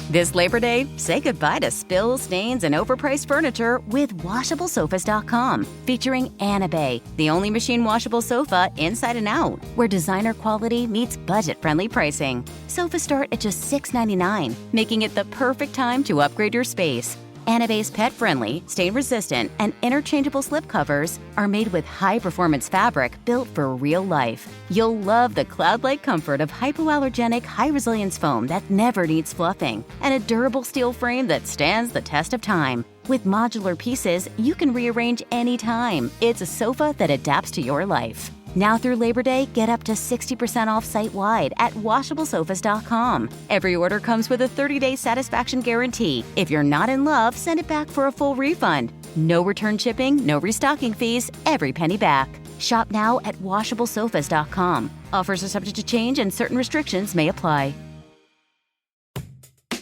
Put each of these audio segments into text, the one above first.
This Labor Day, say goodbye to spills, stains, and overpriced furniture with WashableSofas.com, featuring Anabay, the only machine washable sofa inside and out, where designer quality meets budget-friendly pricing. Sofas start at just $6.99, making it the perfect time to upgrade your space. Anabay's pet-friendly, stain-resistant, and interchangeable slipcovers are made with high-performance fabric built for real life. You'll love the cloud-like comfort of hypoallergenic, high-resilience foam that never needs fluffing, and a durable steel frame that stands the test of time. With modular pieces, you can rearrange anytime. It's a sofa that adapts to your life. Now through Labor Day, get up to 60% off site-wide at WashableSofas.com. Every order comes with a 30-day satisfaction guarantee. If you're not in love, send it back for a full refund. No return shipping, no restocking fees, every penny back. Shop now at WashableSofas.com. Offers are subject to change and certain restrictions may apply.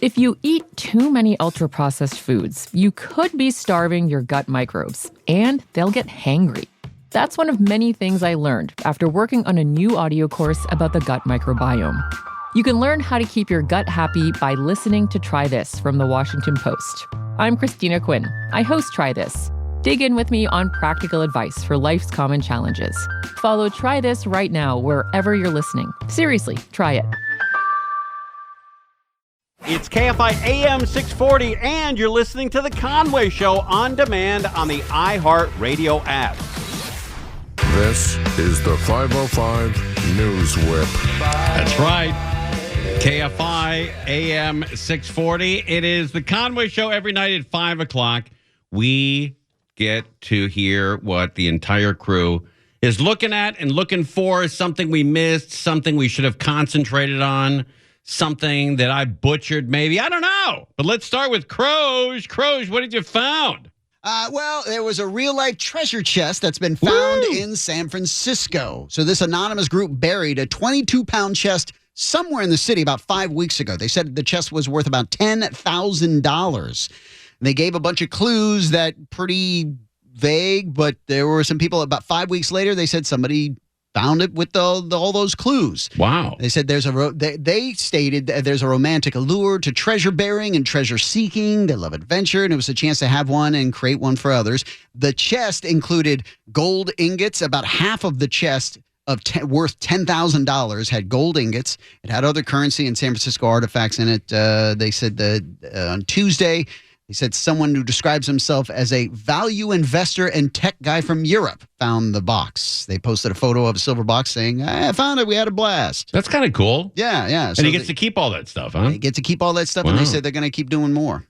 If you eat too many ultra-processed foods, you could be starving your gut microbes, and they'll get hangry. That's one of many things I learned after working on a new audio course about the gut microbiome. You can learn how to keep your gut happy by listening to Try This from the Washington Post. I'm Christina Quinn. I host Try This. Dig in with me on practical advice for life's common challenges. Follow Try This right now wherever you're listening. Seriously, try it. It's KFI AM 640, and you're listening to The Conway Show on demand on the iHeartRadio app. This is the 505 News Whip. That's right. KFI AM 640. It is The Conway Show every night at 5 o'clock. We get to hear what the entire crew is looking at and looking for, something we missed, something we should have concentrated on, something that I butchered maybe. I don't know. But let's start with Crows. Crows, what did you found? Well, there was a real-life treasure chest that's been found in San Francisco. So this anonymous group buried a 22-pound chest somewhere in the city about 5 weeks ago. They said the chest was worth about $10,000. They gave a bunch of clues that pretty vague, but there were some people about 5 weeks later, they said somebody found it with all those clues. Wow. They said they stated that there's a romantic allure to treasure bearing and treasure seeking. They love adventure, and it was a chance to have one and create one for others. The chest included gold ingots. About half of the chest worth $10,000 had gold ingots. It had other currency and San Francisco artifacts in it. They said that on Tuesday, he said someone who describes himself as a value investor and tech guy from Europe found the box. They posted a photo of a silver box saying, I found it. We had a blast. That's kind of cool. Yeah. And he gets to keep all that stuff, huh? They get to keep all that stuff, and they said they're going to keep doing more.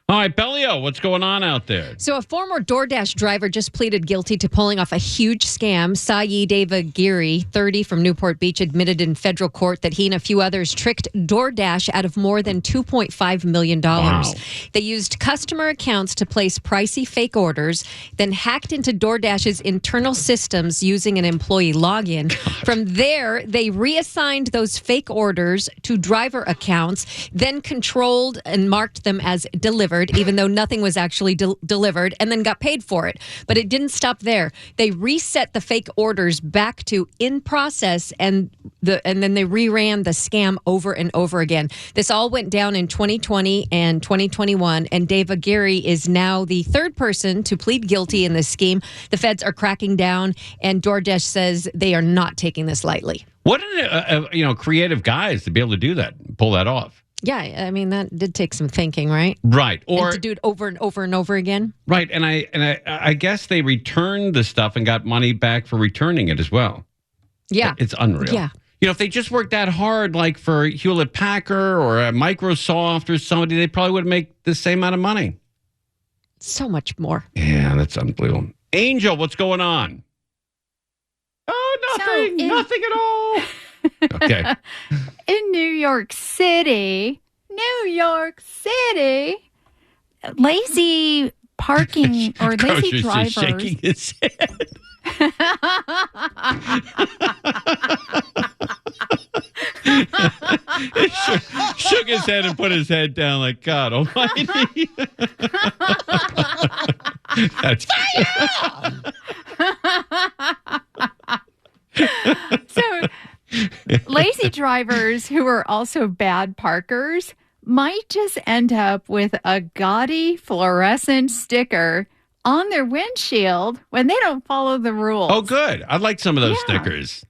All right, Bellio, what's going on out there? So a former DoorDash driver just pleaded guilty to pulling off a huge scam. Sayi Devagiri, 30, from Newport Beach, admitted in federal court that he and a few others tricked DoorDash out of more than $2.5 million. Wow. They used customer accounts to place pricey fake orders, then hacked into DoorDash's internal systems using an employee login. From there, they reassigned those fake orders to driver accounts, then controlled and marked them as delivered, even though nothing was actually delivered, and then got paid for it. But it didn't stop there. They reset the fake orders back to in process, and then they reran the scam over and over again. This all went down in 2020 and 2021, and Devagiri is now the third person to plead guilty in this scheme. The feds are cracking down, and DoorDash says they are not taking this lightly. What creative guys to be able to do that, pull that off. Yeah, I mean, that did take some thinking, right? Right. Or and to do it over and over and over again. Right. And I guess they returned the stuff and got money back for returning it as well. Yeah. It's unreal. Yeah. If they just worked that hard, like for Hewlett Packard or Microsoft or somebody, they probably would make the same amount of money. So much more. Yeah, that's unbelievable. Angel, what's going on? Oh, nothing. Nothing at all. Okay. In New York City, lazy parking or lazy drivers. Shaking his head. Shook his head and put his head down like, God almighty. That's So lazy drivers who are also bad parkers might just end up with a gaudy fluorescent sticker on their windshield when they don't follow the rules. Oh, good. I'd like some of those Yeah. stickers.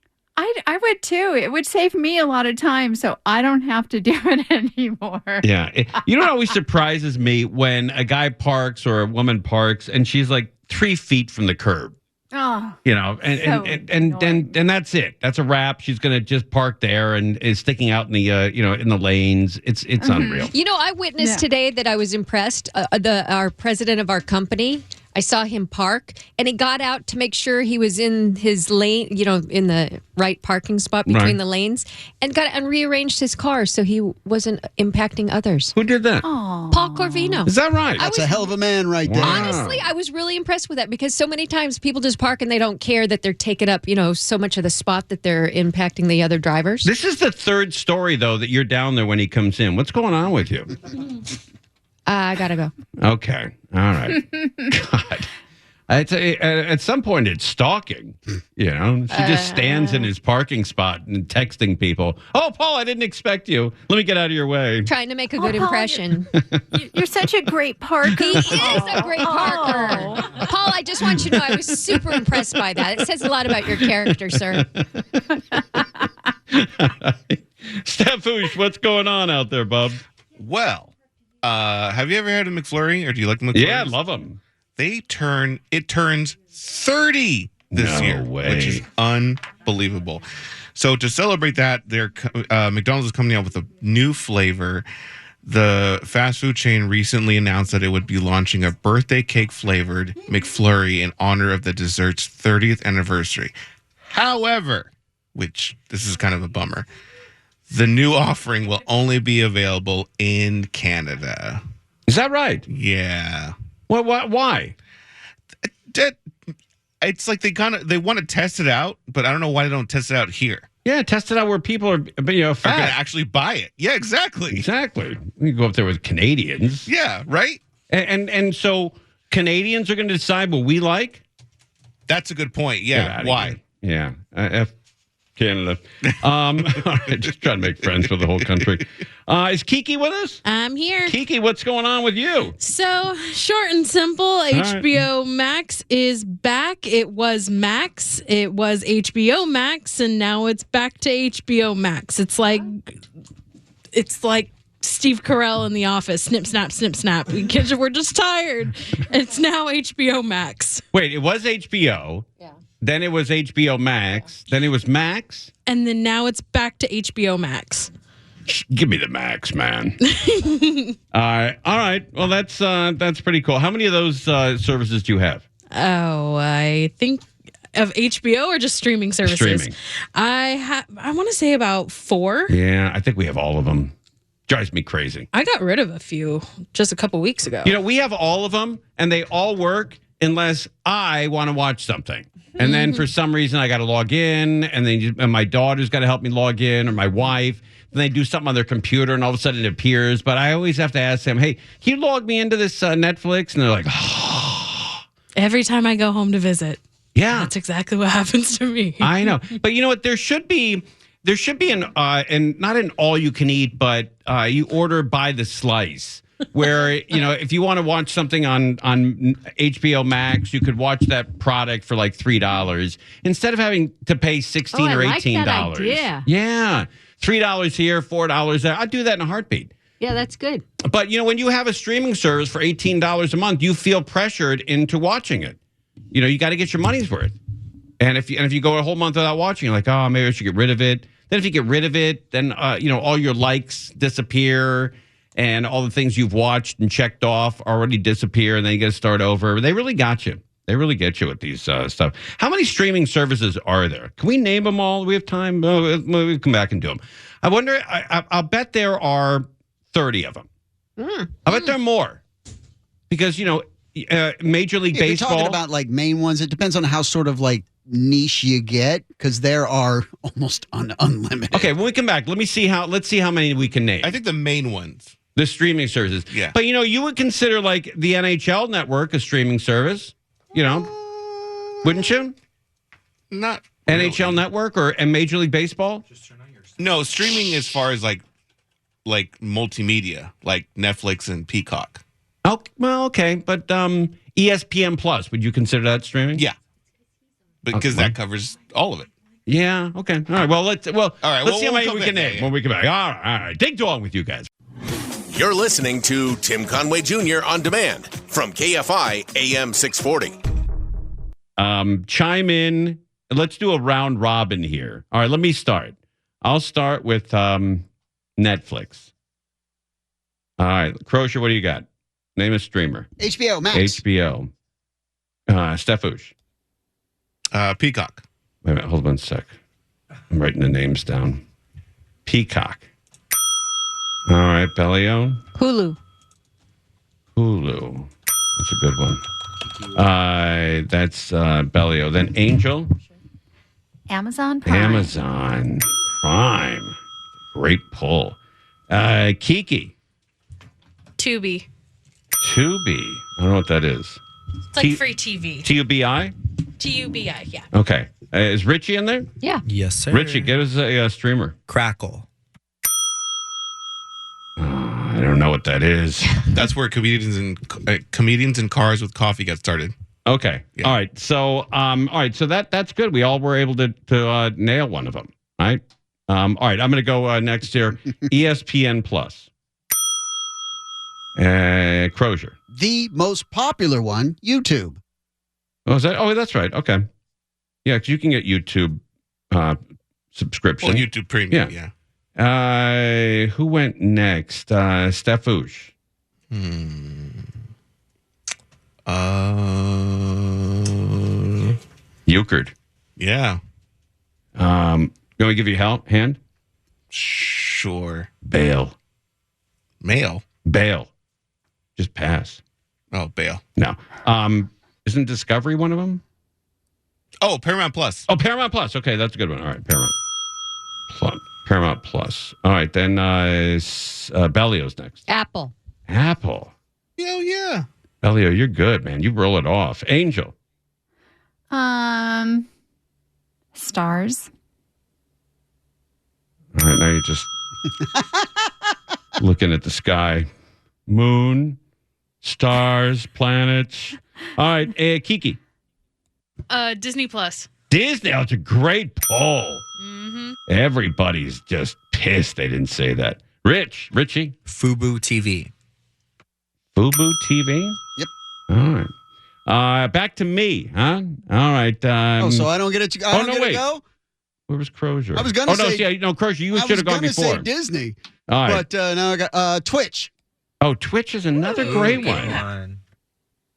I would too. It would save me a lot of time so I don't have to do it anymore. Yeah. You know what always surprises me when a guy parks or a woman parks and she's like 3 feet from the curb. Oh, You know, and that's it. That's a wrap. She's going to just park there and is sticking out in the in the lanes. It's unreal. You know, I witnessed today that I was impressed. Our president of our company, I saw him park, and he got out to make sure he was in his lane, in the right parking spot between the lanes, and rearranged his car so he wasn't impacting others. Who did that? Paul Corvino. Is that right? That's a hell of a man right there. Honestly, I was really impressed with that because so many times people just park and they don't care that they're taking up, so much of the spot that they're impacting the other drivers. This is the third story, though, that you're down there when he comes in. What's going on with you? I gotta go. Okay. All right. God. At some point, it's stalking. She just stands in his parking spot and texting people. Oh, Paul, I didn't expect you. Let me get out of your way. Trying to make a good Paul, impression. you're such a great parker. He is a great parker. Paul, I just want you to know I was super impressed by that. It says a lot about your character, sir. Stefoosh, what's going on out there, bub? Well, have you ever had a McFlurry, or do you like the McFlurry? Yeah, I love them. It turns 30 this No year, way. which is unbelievable. So to celebrate that, McDonald's is coming out with a new flavor. The fast food chain recently announced that it would be launching a birthday cake flavored McFlurry in honor of the dessert's 30th anniversary. However, which this is kind of a bummer, the new offering will only be available in Canada. Is that right? Yeah. Well, why? It's like they want to test it out, but I don't know why they don't test it out here. Yeah, test it out where people are Are going to fat. actually buy it. Yeah, exactly. Exactly. We can go up there with Canadians. Yeah, right? And so Canadians are going to decide what we like? That's a good point. Get Yeah. outta Why? here. Yeah. F Canada. All right, just trying to make friends with the whole country. Is Kiki with us? I'm here. Kiki, what's going on with you? So, short and simple, HBO Max is back. It was Max, it was HBO Max, and now it's back to HBO Max. It's like Steve Carell in The Office. Snip, snap, snip, snap. We're just tired. It's now HBO Max. Wait, it was HBO. Yeah. Then it was HBO Max. Then it was Max. And then now it's back to HBO Max. Give me the Max, man. All right. Well, that's pretty cool. How many of those services do you have? Oh, I think of HBO or just streaming services? Streaming. I want to say about 4. Yeah, I think we have all of them. Drives me crazy. I got rid of a few just a couple weeks ago. We have all of them, and they all work unless I want to watch something. And then for some reason, I got to log in, and my daughter's got to help me log in, or my wife. Then they do something on their computer, and all of a sudden it appears. But I always have to ask them, hey, can you log me into this Netflix? And they're like, oh. Every time I go home to visit. Yeah. That's exactly what happens to me. I know. But you know what? There should be an and not an all you can eat, but you order by the slice. Where if you want to watch something on HBO Max, you could watch that product for like $3 instead of having to pay $16 or $18. That idea. Yeah, $3 here, $4 there. I'd do that in a heartbeat. Yeah, that's good. But when you have a streaming service for $18 a month, you feel pressured into watching it. You got to get your money's worth. And if you go a whole month without watching, you're like, oh, maybe I should get rid of it. Then if you get rid of it, then all your likes disappear. And all the things you've watched and checked off already disappear, and then you got to start over. They really got you. They really get you with these stuff. How many streaming services are there? Can we name them all? Do we have time? We'll come back and do them. I wonder, I'll bet there are 30 of them. I bet there are more. Because, Major League Baseball. You're talking about like main ones. It depends on how sort of like niche you get, because there are almost unlimited. Okay, when we come back, let's see how many we can name. I think the main ones. The streaming services. Yeah. But, you would consider like the NHL network a streaming service, wouldn't you? Not NHL really. Network and Major League Baseball? No, streaming as far as like like multimedia, like Netflix and Peacock. Oh, well, okay, but ESPN Plus, would you consider that streaming? Yeah, because that covers all of it. Yeah. Okay. All right. Well, let's see how many we can name when we come back. All right. Dig dong with you guys. You're listening to Tim Conway Jr. on demand from KFI AM 640. Chime in. Let's do a round robin here. All right. Let me start. I'll start with Netflix. All right, Crozier, what do you got? Name a streamer. HBO Max. HBO. Stefouche. Peacock. Wait a minute, hold on a sec. I'm writing the names down. Peacock. All right, Bellio. Hulu. Hulu. That's a good one. That's Bellio. Then Angel. Amazon Prime. Amazon Prime. Great pull. Kiki. Tubi. Tubi. I don't know what that is. It's like free TV. Tubi? TUBI, yeah. Okay. Is Richie in there? Yeah. Yes, sir. Richie, give us a streamer. Crackle. I don't know what that is. That's where comedians and cars with coffee got started. Okay. Yeah. All right. So, So that's good. We all were able to nail one of them. Right. All right. I'm going to go next here. ESPN Plus. Crozier. The most popular one, YouTube. Oh, is that? Oh, that's right. Okay. Yeah, because you can get YouTube subscription. Well, YouTube Premium. Yeah. Who went next? Stefouche. Euchred. Yeah. You want me to give you a hand? Sure. Bail. Mail. Bail. Just pass. Oh, Bail. No. Isn't Discovery one of them? Oh, Paramount Plus. Oh, Paramount Plus. Okay, that's a good one. All right, Paramount Plus. All right, then Bellio's next. Apple. Apple. Oh, yeah. Bellio, you're good, man. You roll it off. Angel. Starz. All right, now you're just looking at the sky. Moon, stars, planets. All right, Kiki. Disney Plus. Disney. Oh, it's a great poll. Mm-hmm. Everybody's just pissed they didn't say that. Richie. Fubo TV. Fubo TV? Yep. All right. Back to me, huh? All right. So I don't get it. I don't get to go? Where was Crozier? I was going to say. Crozier, you should have gone before. I was going to say Disney. All right. But now I got Twitch. Oh, Twitch is another great one.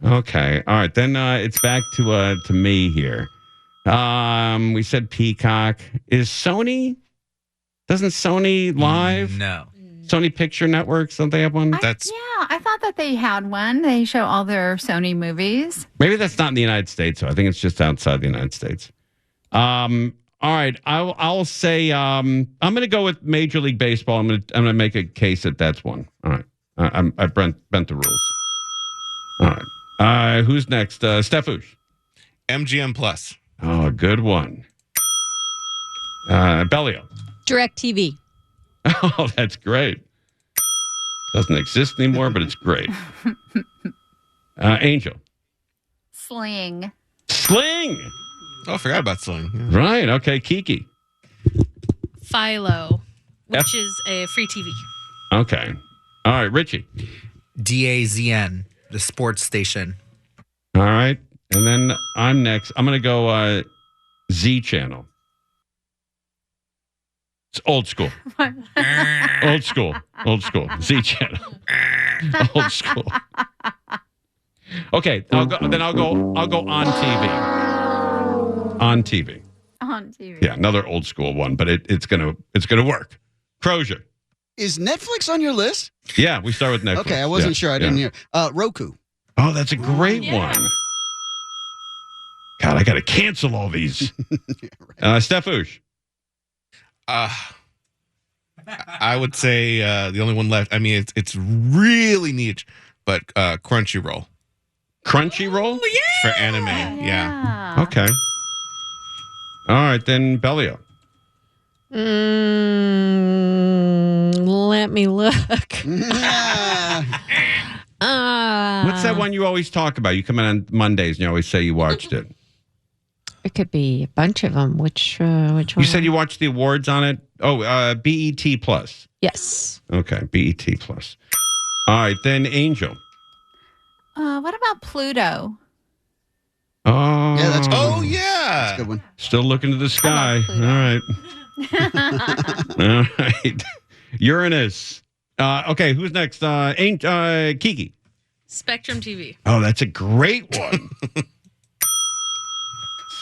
Okay. All right. Then it's back to me here. We said Peacock. Is Sony? Doesn't Sony Live? No. Sony Picture Network, don't they have one? I thought that they had one. They show all their Sony movies. Maybe that's not in the United States, so I think it's just outside the United States. All right, I'll say I'm going to go with Major League Baseball. I'm going to make a case that that's one. All right, I bent the rules. All right, who's next? Stefouche. MGM Plus. Oh, good one. Bellio. DirecTV. Oh, that's great. Doesn't exist anymore, but it's great. Angel. Sling. Oh, I forgot about Sling. Yeah. Right. Okay. Kiki. Philo, which is a free TV. Okay. All right. Richie. DAZN, the sports station. All right. And then I'm next. I'm going to go Z Channel. It's old school. Old school. Z Channel. Old school. Okay, I'll go on TV. On TV. On TV. Yeah, another old school one, but it's gonna work. Crozier. Is Netflix on your list? Yeah, we start with Netflix. Okay, I wasn't sure. I didn't hear. Roku. Oh, that's a great one. God, I got to cancel all these. Stefouche. I would say the only one left. I mean, it's really niche, but Crunchyroll. Crunchyroll? Oh, yeah. For anime. Yeah. Okay. All right, then Bellio. let me look. What's that one you always talk about? You come in on Mondays and you always say you watched it. It could be a bunch of them. Which one? You said you watched the awards on it? Oh, BET Plus. Yes. Okay, BET Plus. All right, then Angel. What about Pluto? Oh, Yeah, that's good. Oh, yeah. That's a good one. Still looking to the sky. All right. All right. Uranus. Okay, who's next? Kiki. Spectrum TV. Oh, that's a great one.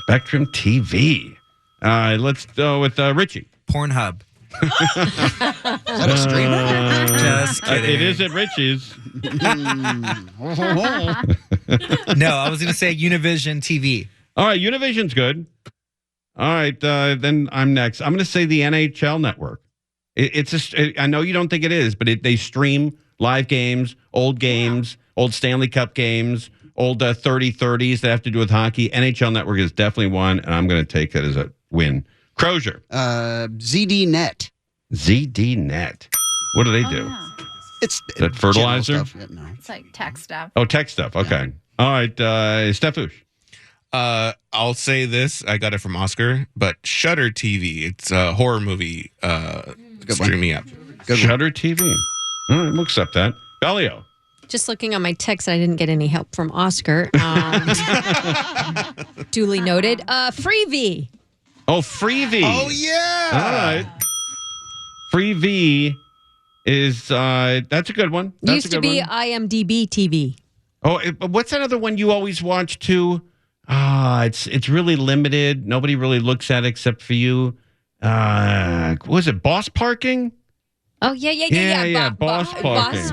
Spectrum TV. Let's go with Richie. Pornhub. Is that a streamer? Just kidding. It is at Richie's. No, I was going to say Univision TV. All right, Univision's good. All right, then I'm next. I'm going to say the NHL Network. I know you don't think it is, but they stream live games, old Stanley Cup games, old 30-30s that have to do with hockey. NHL Network is definitely one, and I'm going to take it as a win. Crozier. ZDNet. ZDNet. What do they do? Yeah. It's Is that fertilizer? general stuff. Yeah, no. It's like tech stuff. Oh, tech stuff. Okay. All right, Stefouche. I'll say this. I got it from Oscar, but Shudder TV. It's a horror movie streaming app. Shudder TV. All right, we'll accept that. Bellio. Just looking on my text, I didn't get any help from Oscar. Duly noted. Freevee. Oh, Freevee. Oh, yeah. All right. Freevee is, that's a good one. That's Used to be IMDb TV. Oh, what's that other one you always watch too? It's really limited. Nobody really looks at it except for you. What was it, Boss Parking? Oh, yeah. Boss Parking.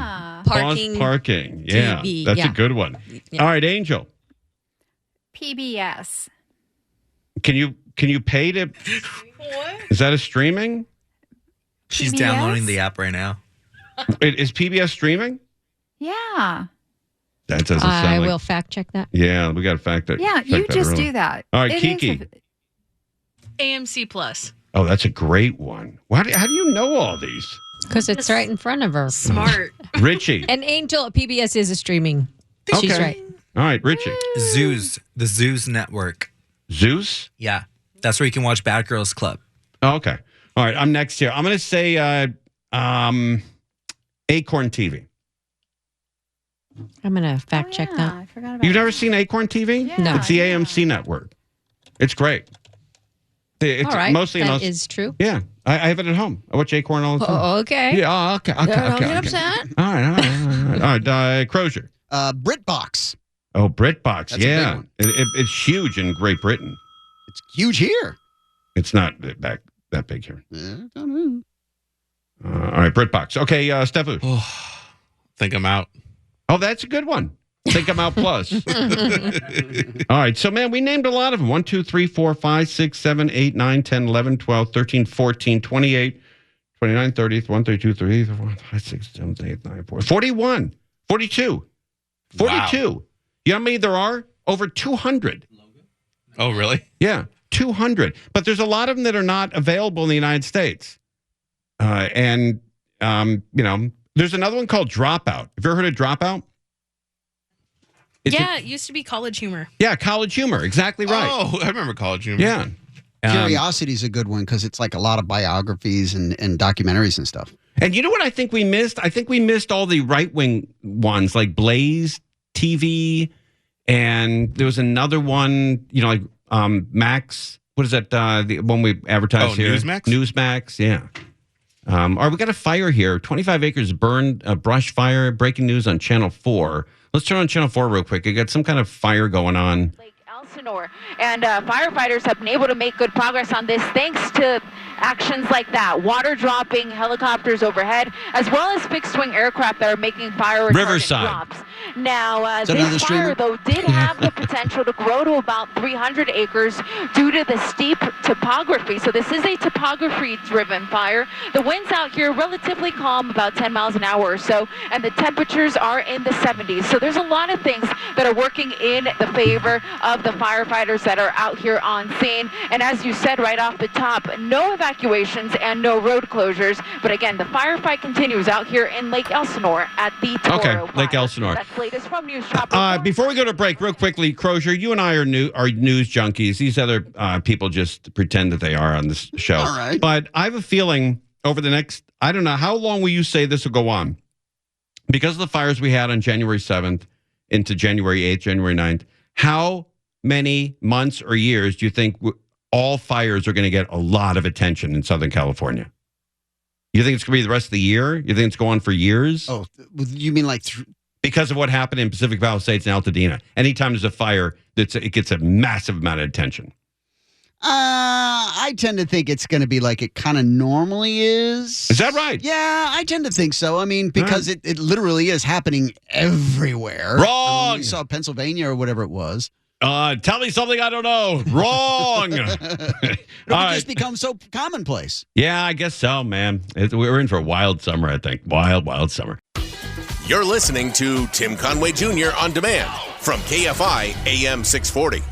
Parking. Boss Parking. Yeah, TV, that's yeah. a good one. Yeah. All right, Angel. PBS. Can you pay to? Is that a streaming? She's PBS? downloading the app right now. Is PBS streaming? Yeah. That doesn't sound I like. will fact check that. Yeah, we got to fact that. Yeah, you just do that. All right, It Kiki. is AMC Plus. Oh, that's a great one. How do you know all these? Because it's right in front of her. Smart. Richie. And Angel, PBS is a streaming. She's Okay. right. All right, Richie. The Zeus Network. Zeus? Yeah. That's where you can watch Bad Girls Club. Oh, okay. All right, I'm next here. I'm going to say Acorn TV. I'm going to fact check that. I forgot about You've never seen Acorn TV? Yeah, It's the AMC network. It's great. It's All right. mostly That is true. Yeah, I have it at home. I watch Acorn all the time. Oh, okay. Yeah, okay. Don't get upset. All right, Crozier. BritBox. Oh, BritBox. That's a big yeah. one. It's huge in Great Britain. It's huge here. It's not that big here. I don't know. All right, BritBox. Okay, Steffu. Oh, think I'm out. Oh, that's a good one. Think I'm out plus. All right. So, man, we named a lot of them. 1, 2, 3, 4, 5, 6, 7, 8, 9, 10, 11, 12, 13, 14, 28, 29, 30, 1, 32, 3, 4, 5, 6, 7, 8, 9, 4, 41, 42. 42. Wow. You know how many there are? Over 200. Oh, really? Yeah, 200. But there's a lot of them that are not available in the United States. And there's another one called Dropout. Have you ever heard of Dropout? It used to be College Humor. Yeah, College Humor. Exactly right. Oh, I remember College Humor. Yeah. Curiosity is a good one because it's like a lot of biographies and documentaries and stuff. And you know what I think we missed? I think we missed all the right-wing ones like Blaze TV, and there was another one, like Max. What is that? The one we advertised here? Newsmax? Newsmax, yeah. All right, we got a fire here. 25 acres burned, a brush fire. Breaking news on Channel 4. Let's turn on Channel 4 real quick. You got some kind of fire going on. Elsinore. And firefighters have been able to make good progress on this thanks to actions like that. Water dropping, helicopters overhead, as well as fixed-wing aircraft that are making fire retardant Riverside. drops. Now, Is that another this streamer? fire, though, did have the potential to grow to about 300 acres due to the steep topography. So this is a topography-driven fire. The winds out here relatively calm, about 10 miles an hour or so, and the temperatures are in the 70s. So there's a lot of things that are working in the favor of the firefighters that are out here on scene. And as you said right off the top, no evacuations and no road closures. But again, the firefight continues out here in Lake Elsinore at the Toro Okay, Fire. Lake Elsinore. That's latest from News Shop. Before we go to break, real quickly, Crozier, you and I are news junkies. These other people just pretend that they are on this show. All right. But I have a feeling over the next, I don't know, how long will you say this will go on? Because of the fires we had on January 7th into January 8th, January 9th, how many months or years do you think all fires are going to get a lot of attention in Southern California? You think it's going to be the rest of the year? You think it's going on for years? Oh, you mean like... Because of what happened in Pacific Palisades and Altadena. Anytime there's a fire, it gets a massive amount of attention. I tend to think it's going to be like it kind of normally is. Is that right? Yeah, I tend to think so. I mean, because it literally is happening everywhere. Wrong! You saw Pennsylvania or whatever it was. Tell me something I don't know. Wrong! It just becomes so commonplace. Yeah, I guess so, man. We're in for a wild summer, I think. Wild summer. You're listening to Tim Conway Jr. on demand from KFI AM 640.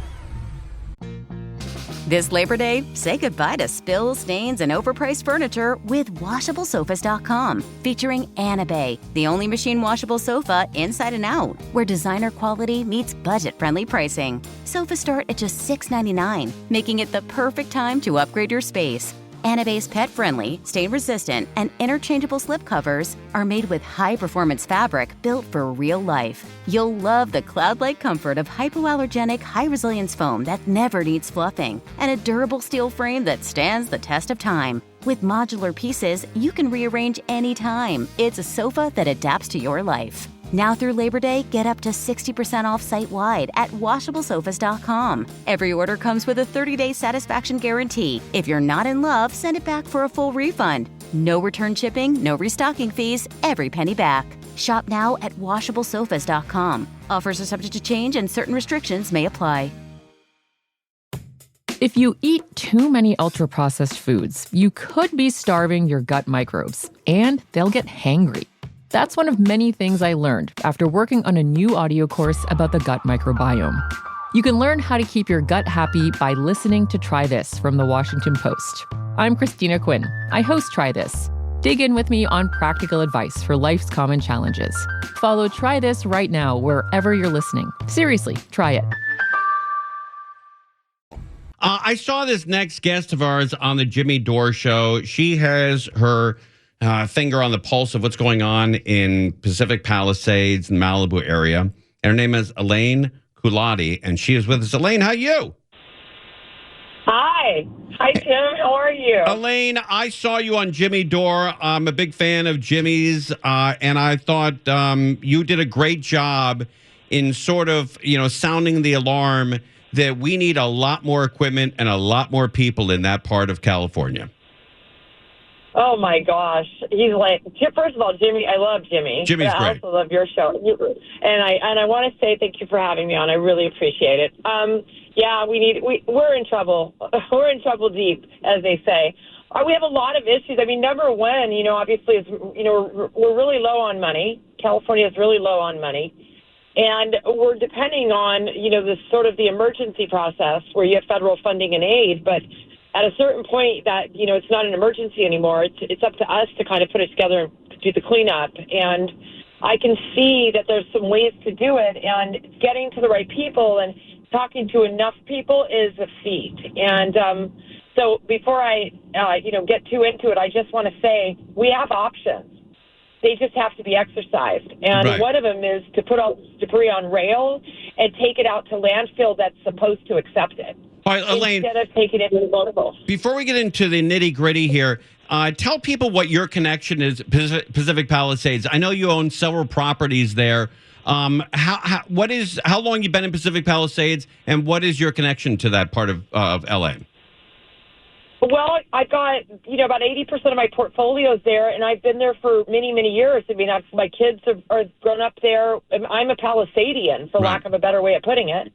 This Labor Day, say goodbye to spills, stains, and overpriced furniture with WashableSofas.com. Featuring Bay, the only machine washable sofa inside and out, where designer quality meets budget-friendly pricing. Sofas start at just $6.99, making it the perfect time to upgrade your space. Bay's pet-friendly, stain-resistant, and interchangeable slipcovers are made with high-performance fabric built for real life. You'll love the cloud-like comfort of hypoallergenic, high-resilience foam that never needs fluffing, and a durable steel frame that stands the test of time. With modular pieces, you can rearrange anytime. It's a sofa that adapts to your life. Now through Labor Day, get up to 60% off site-wide at WashableSofas.com. Every order comes with a 30-day satisfaction guarantee. If you're not in love, send it back for a full refund. No return shipping, no restocking fees, every penny back. Shop now at WashableSofas.com. Offers are subject to change and certain restrictions may apply. If you eat too many ultra-processed foods, you could be starving your gut microbes, and they'll get hangry. That's one of many things I learned after working on a new audio course about the gut microbiome. You can learn how to keep your gut happy by listening to Try This from The Washington Post. I'm Christina Quinn. I host Try This. Dig in with me on practical advice for life's common challenges. Follow Try This right now wherever you're listening. Seriously, try it. I saw this next guest of ours on the Jimmy Dore show. She has her finger on the pulse of what's going on in Pacific Palisades and Malibu area. And her name is Elaine Culotti, and she is with us. Elaine, how are you? Hi. Hi, Tim. How are you? Elaine, I saw you on Jimmy Dore. I'm a big fan of Jimmy's, and I thought you did a great job in sort of, sounding the alarm that we need a lot more equipment and a lot more people in that part of California. Oh, my gosh. He's like, first of all, Jimmy, I love Jimmy. Jimmy's I great. also love your show. And I want to say thank you for having me on. I really appreciate it. Yeah, we're in trouble. We're in trouble deep, as they say. We have a lot of issues. I mean, number one, obviously, is, we're really low on money. California is really low on money. And we're depending on, this sort of the emergency process where you have federal funding and aid, but at a certain point that, it's not an emergency anymore. It's up to us to kind of put it together and do the cleanup. And I can see that there's some ways to do it, and getting to the right people and talking to enough people is a feat. And so before I, get too into it, I just want to say we have options. They just have to be exercised. And right. One of them is to put all this debris on rail and take it out to landfill that's supposed to accept it. All right, Elaine, instead of taking it to the local. Before we get into the nitty-gritty here, tell people what your connection is Pacific Palisades. I know you own several properties there. How long you been in Pacific Palisades, and what is your connection to that part of LA? Well, I've got, about 80% of my portfolios there, and I've been there for many, many years. I mean, my kids are grown up there. I'm a Palisadian, for lack of a better way of putting it.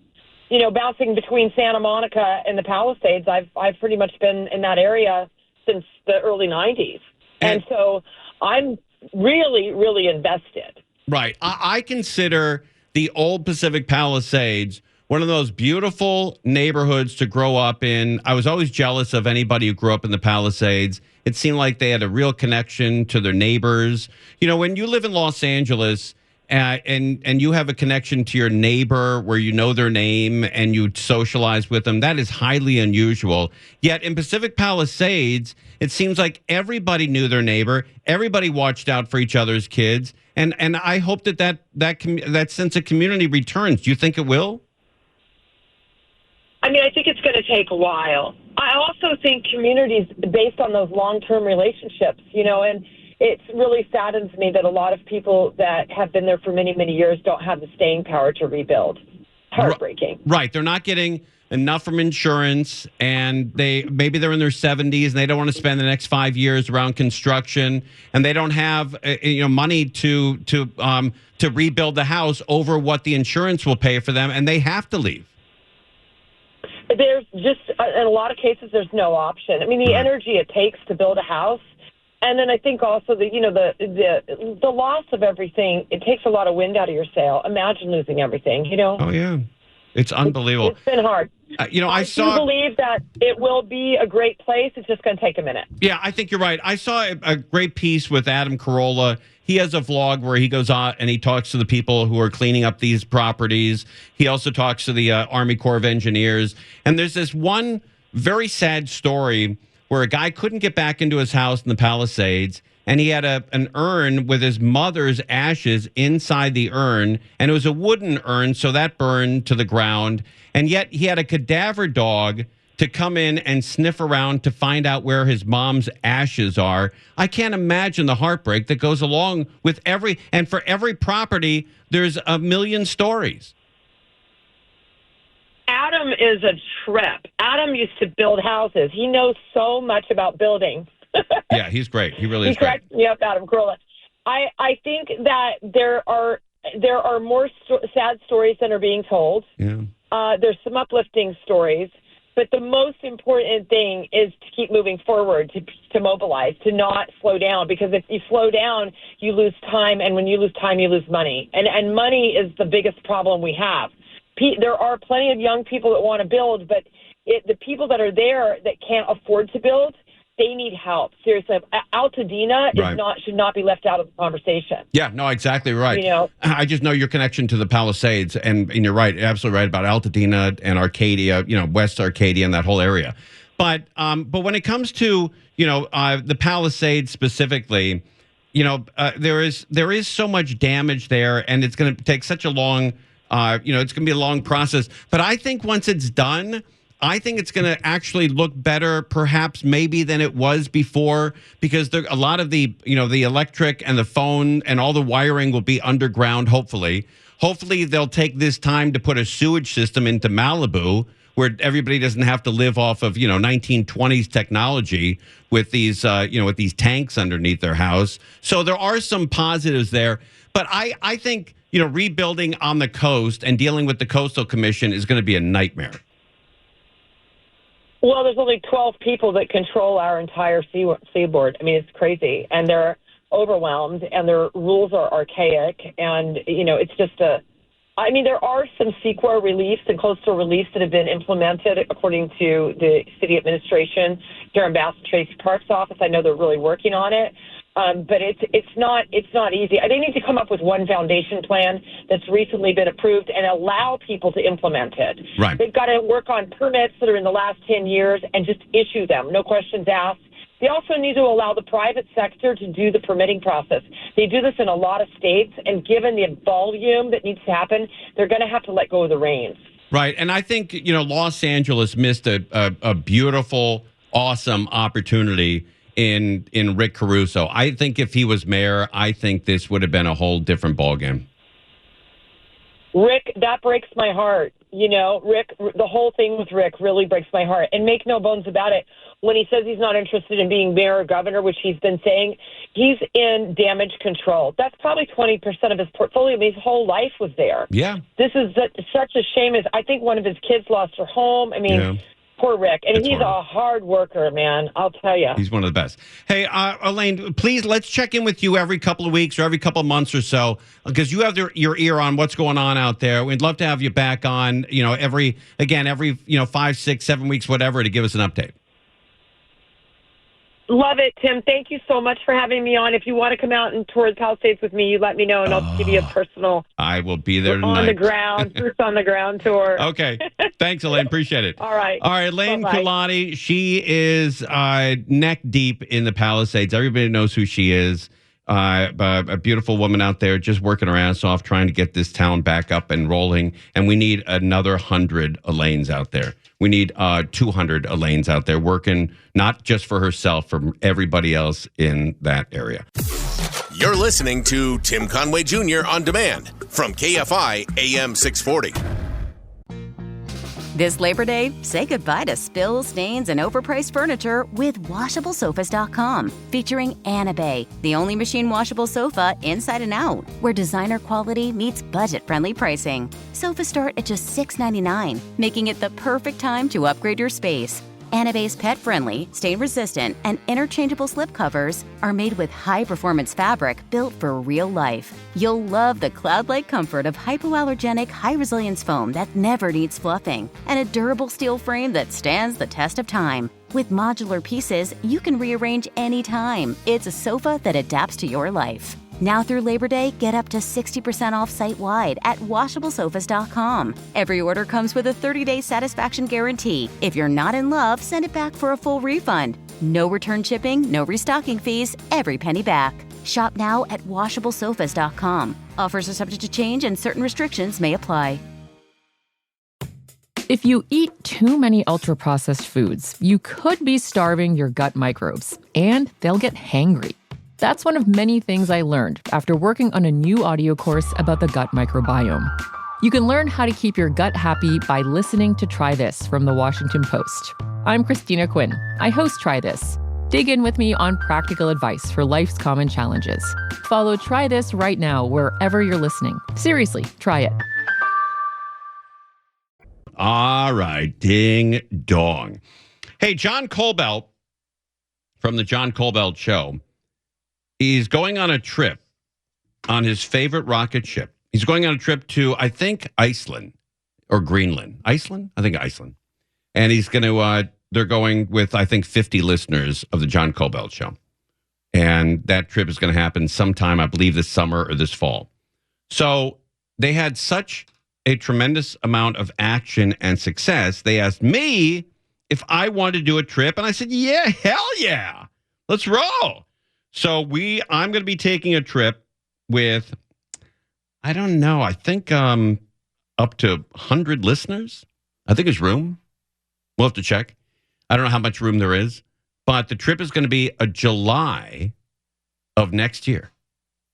Bouncing between Santa Monica and the Palisades, I've pretty much been in that area since the early 90s. And so I'm really, really invested. Right. I consider the old Pacific Palisades one of those beautiful neighborhoods to grow up in. I was always jealous of anybody who grew up in the Palisades. It seemed like they had a real connection to their neighbors. When you live in Los Angeles and you have a connection to your neighbor where you know their name and you socialize with them, that is highly unusual. Yet in Pacific Palisades, it seems like everybody knew their neighbor. Everybody watched out for each other's kids. And I hope that sense of community returns. Do you think it will? I mean, I think it's going to take a while. I also think communities based on those long-term relationships, and it really saddens me that a lot of people that have been there for many, many years don't have the staying power to rebuild. Heartbreaking. Right. They're not getting enough from insurance, and maybe they're in their 70s and they don't want to spend the next 5 years around construction, and they don't have money to rebuild the house over what the insurance will pay for them, and they have to leave. There's just, in a lot of cases, there's no option. I mean, the energy it takes to build a house, and then I think also the loss of everything, it takes a lot of wind out of your sail. Imagine losing everything, Oh, yeah. It's unbelievable. It's been hard. I do believe that it will be a great place. It's just going to take a minute. Yeah, I think you're right. I saw a great piece with Adam Carolla. He has a vlog where he goes out and he talks to the people who are cleaning up these properties. He also talks to the Army Corps of Engineers. And there's this one very sad story where a guy couldn't get back into his house in the Palisades, and he had an urn with his mother's ashes inside the urn, and it was a wooden urn, so that burned to the ground. And yet he had a cadaver dog to come in and sniff around to find out where his mom's ashes are. I can't imagine the heartbreak that goes along with for every property, there's a million stories. Adam is a trip. Adam used to build houses. He knows so much about building. Yeah, he's great. He really is great. Correct me up, Adam Carolla. I think that there are more sad stories than are being told. Yeah. There's some uplifting stories, but the most important thing is to keep moving forward, to mobilize, to not slow down, because if you slow down, you lose time, and when you lose time, you lose money. And money is the biggest problem we have. There are plenty of young people that want to build, but the people that are there that can't afford to build, they need help. Seriously, Altadena should not be left out of the conversation. Yeah, no, exactly right. I just know your connection to the Palisades, and you're right, absolutely right about Altadena and Arcadia, West Arcadia and that whole area. But when it comes to the Palisades specifically, there is so much damage there, and it's going to take such a long, it's going to be a long process. But I think once it's done, I think it's going to actually look better, perhaps maybe than it was before, because a lot of the electric and the phone and all the wiring will be underground. Hopefully they'll take this time to put a sewage system into Malibu, where everybody doesn't have to live off of 1920s technology with these with these tanks underneath their house. So there are some positives there, but I think rebuilding on the coast and dealing with the Coastal Commission is going to be a nightmare. Well, there's only 12 people that control our entire seaboard. I mean, it's crazy. And they're overwhelmed, and their rules are archaic. And, it's just there are some CEQA reliefs and coastal reliefs that have been implemented according to the city administration here in Bass and Tracy Park's office. I know they're really working on it. But it's not easy. They need to come up with one foundation plan that's recently been approved and allow people to implement it. Right. They've got to work on permits that are in the last 10 years and just issue them, no questions asked. They also need to allow the private sector to do the permitting process. They do this in a lot of states, and given the volume that needs to happen, they're going to have to let go of the reins. Right, and I think Los Angeles missed a beautiful, awesome opportunity in Rick Caruso. I think if he was mayor, I think this would have been a whole different ballgame. Rick, that breaks my heart. You know, Rick, the whole thing with Rick really breaks my heart. And make no bones about it, when he says he's not interested in being mayor or governor, which he's been saying, he's in damage control. That's probably 20% of his portfolio. I mean, his whole life was there. Yeah. This is such a shame. I think one of his kids lost her home. I mean, poor Rick. And he's a hard worker, man. I'll tell you. He's one of the best. Hey, Elaine, please, let's check in with you every couple of weeks or every couple of months or so, because you have your ear on what's going on out there. We'd love to have you back on, every 5, 6, 7 weeks, whatever, to give us an update. Love it, Tim. Thank you so much for having me on. If you want to come out and tour the Palisades with me, you let me know, and I'll give you a personal I will be there tonight. on the ground, boots on the ground tour. Okay. Thanks, Elaine. Appreciate it. All right. Elaine Bye-bye. Culotti, she is neck deep in the Palisades. Everybody knows who she is. A beautiful woman out there just working her ass off trying to get this town back up and rolling. And we need another 100 Elaines out there. We need 200 Elaines out there working not just for herself, for everybody else in that area. You're listening to Tim Conway Jr. on demand from KFI AM 640. This Labor Day, say goodbye to spills, stains, and overpriced furniture with WashableSofas.com. Featuring Anna Bay, the only machine washable sofa inside and out, where designer quality meets budget-friendly pricing. Sofas start at just $6.99, making it the perfect time to upgrade your space. Anna Bay's pet-friendly, stain-resistant, and interchangeable slip covers are made with high-performance fabric built for real life. You'll love the cloud-like comfort of hypoallergenic, high-resilience foam that never needs fluffing, and a durable steel frame that stands the test of time. With modular pieces, you can rearrange anytime. It's a sofa that adapts to your life. Now through Labor Day, get up to 60% off site-wide at WashableSofas.com. Every order comes with a 30-day satisfaction guarantee. If you're not in love, send it back for a full refund. No return shipping, no restocking fees, every penny back. Shop now at WashableSofas.com. Offers are subject to change and certain restrictions may apply. If you eat too many ultra-processed foods, you could be starving your gut microbes, and they'll get hangry. That's one of many things I learned after working on a new audio course about the gut microbiome. You can learn how to keep your gut happy by listening to Try This from the Washington Post. I'm Christina Quinn. I host Try This. Dig in with me on practical advice for life's common challenges. Follow Try This right now wherever you're listening. Seriously, try it. All right, ding dong. Hey, John Colbelt from the John Colbelt Show. He's going on a trip on his favorite rocket ship. He's going on a trip to, I think, Iceland or Greenland. Iceland? I think Iceland. And he's going to, they're going with, I think, 50 listeners of the John Colbelt Show. And that trip is going to happen sometime, I believe, this summer or this fall. So they had such a tremendous amount of action and success. They asked me if I wanted to do a trip. And I said, yeah, hell yeah. Let's roll. So I'm going to be taking a trip with, I don't know, I think up to 100 listeners. I think there's room. We'll have to check. I don't know how much room there is, but the trip is going to be a July of next year.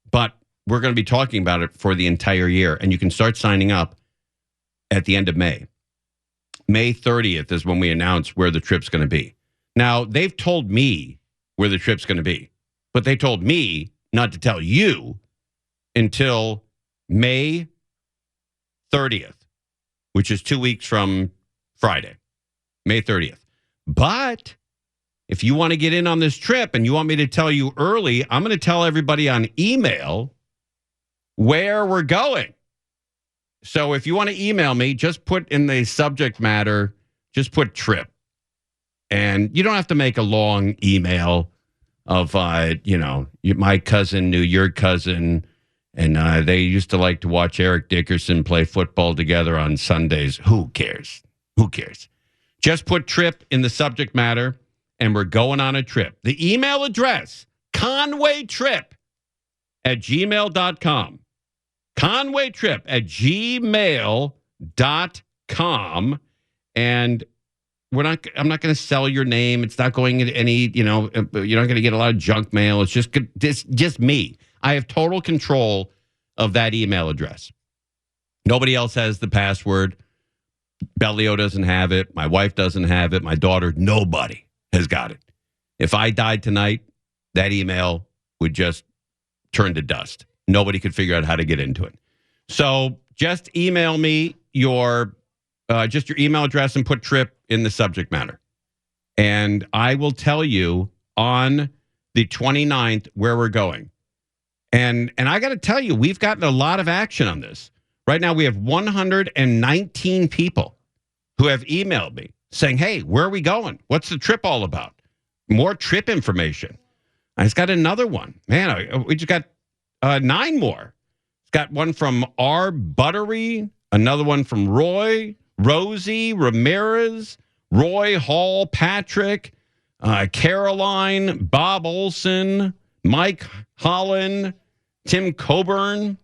But we're going to be talking about it for the entire year, and you can start signing up at the end of May. May 30th is when we announce where the trip's going to be. Now, they've told me where the trip's going to be. But they told me not to tell you until May 30th, which is 2 weeks from Friday, May 30th. But if you want to get in on this trip and you want me to tell you early, I'm going to tell everybody on email where we're going. So if you want to email me, just put in the subject matter, just put trip. And you don't have to make a long email of, my cousin knew your cousin, and they used to like to watch Eric Dickerson play football together on Sundays. Who cares? Who cares? Just put trip in the subject matter, and we're going on a trip. The email address, conwaytrip@gmail.com. conwaytrip@gmail.com. And I'm not going to sell your name. It's not going into any, you're not going to get a lot of junk mail. It's just me. I have total control of that email address. Nobody else has the password. Bellio doesn't have it. My wife doesn't have it. My daughter, nobody has got it. If I died tonight, that email would just turn to dust. Nobody could figure out how to get into it. So just email me your email address and put trip in the subject matter. And I will tell you on the 29th where we're going. And I got to tell you, we've gotten a lot of action on this. Right now, we have 119 people who have emailed me saying, hey, where are we going? What's the trip all about? More trip information. I just got another one. Man, we just got 9 more. It's got one from R. Buttery, another one from Roy, Rosie, Ramirez, Roy Hall, Patrick, Caroline, Bob Olson, Mike Holland, Tim Coburn.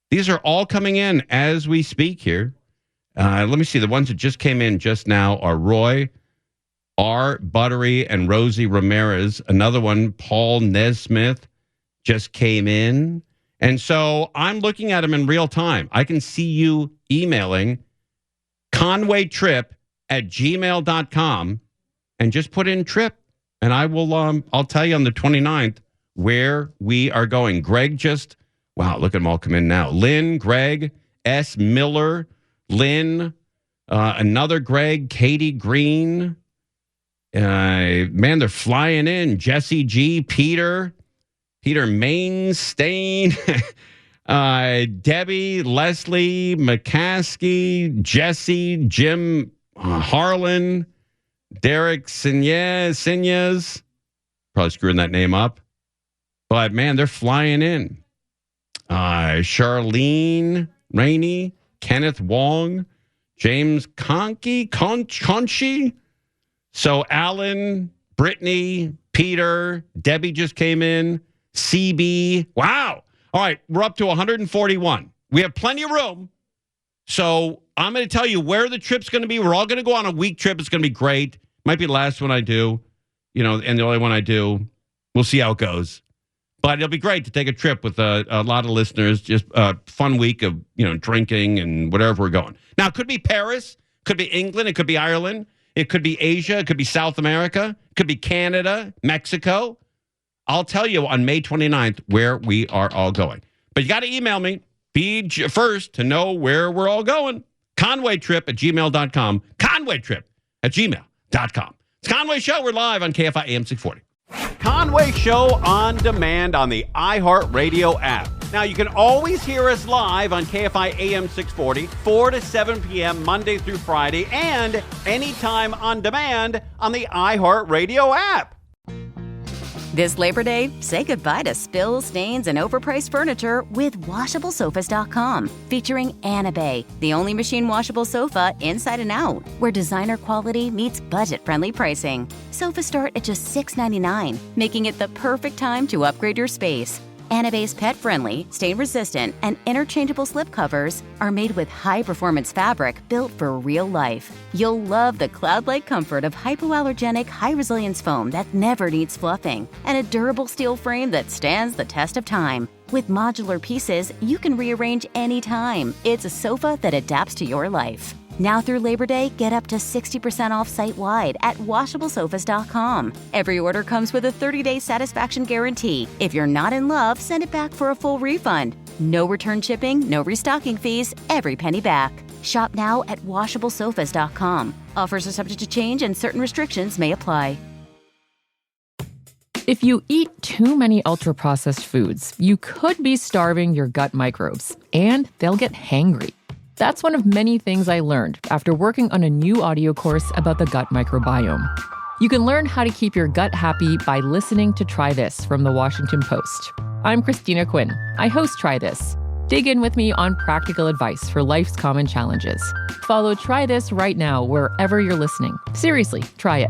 These are all coming in as we speak here. Let me see. The ones that just came in just now are Roy, R. Buttery, and Rosie Ramirez. Another one, Paul Nesmith, just came in. And so I'm looking at them in real time. I can see you emailing conwaytrip@gmail.com and just put in trip. And I will, I'll tell you on the 29th where we are going. Greg just, wow, look at them all come in now. Lynn, Greg, S. Miller, Lynn, another Greg, Katie Green. Man, they're flying in. Jesse G, Peter Mainstain, Debbie, Leslie, McCaskey, Jesse, Jim Harlan, Derek Sinyas. Probably screwing that name up. But, man, they're flying in. Charlene Rainey, Kenneth Wong, James Conchi. So Alan, Brittany, Peter, Debbie just came in. CB. Wow. All right. We're up to 141. We have plenty of room. So I'm going to tell you where the trip's going to be. We're all going to go on a week trip. It's going to be great. Might be the last one I do, and the only one I do. We'll see how it goes. But it'll be great to take a trip with a lot of listeners. Just a fun week of, drinking and whatever we're going. Now, it could be Paris. Could be England. It could be Ireland. It could be Asia. It could be South America. It could be Canada, Mexico. I'll tell you on May 29th where we are all going. But you got to email me. Be first to know where we're all going. ConwayTrip@gmail.com. ConwayTrip@gmail.com. It's Conway Show. We're live on KFI AM 640. Conway Show on demand on the iHeartRadio app. Now, you can always hear us live on KFI AM 640, 4 to 7 p.m. Monday through Friday, and anytime on demand on the iHeartRadio app. This Labor Day, say goodbye to spills, stains, and overpriced furniture with WashableSofas.com. Featuring Anna Bay, the only machine washable sofa inside and out, where designer quality meets budget-friendly pricing. Sofas start at just $6.99, making it the perfect time to upgrade your space. Anna Bay's pet-friendly, stain-resistant, and interchangeable slipcovers are made with high-performance fabric built for real life. You'll love the cloud-like comfort of hypoallergenic, high-resilience foam that never needs fluffing, and a durable steel frame that stands the test of time. With modular pieces, you can rearrange anytime. It's a sofa that adapts to your life. Now through Labor Day, get up to 60% off site-wide at WashableSofas.com. Every order comes with a 30-day satisfaction guarantee. If you're not in love, send it back for a full refund. No return shipping, no restocking fees, every penny back. Shop now at WashableSofas.com. Offers are subject to change and certain restrictions may apply. If you eat too many ultra-processed foods, you could be starving your gut microbes, and they'll get hangry. That's one of many things I learned after working on a new audio course about the gut microbiome. You can learn how to keep your gut happy by listening to Try This from the Washington Post. I'm Christina Quinn. I host Try This. Dig in with me on practical advice for life's common challenges. Follow Try This right now wherever you're listening. Seriously, try it.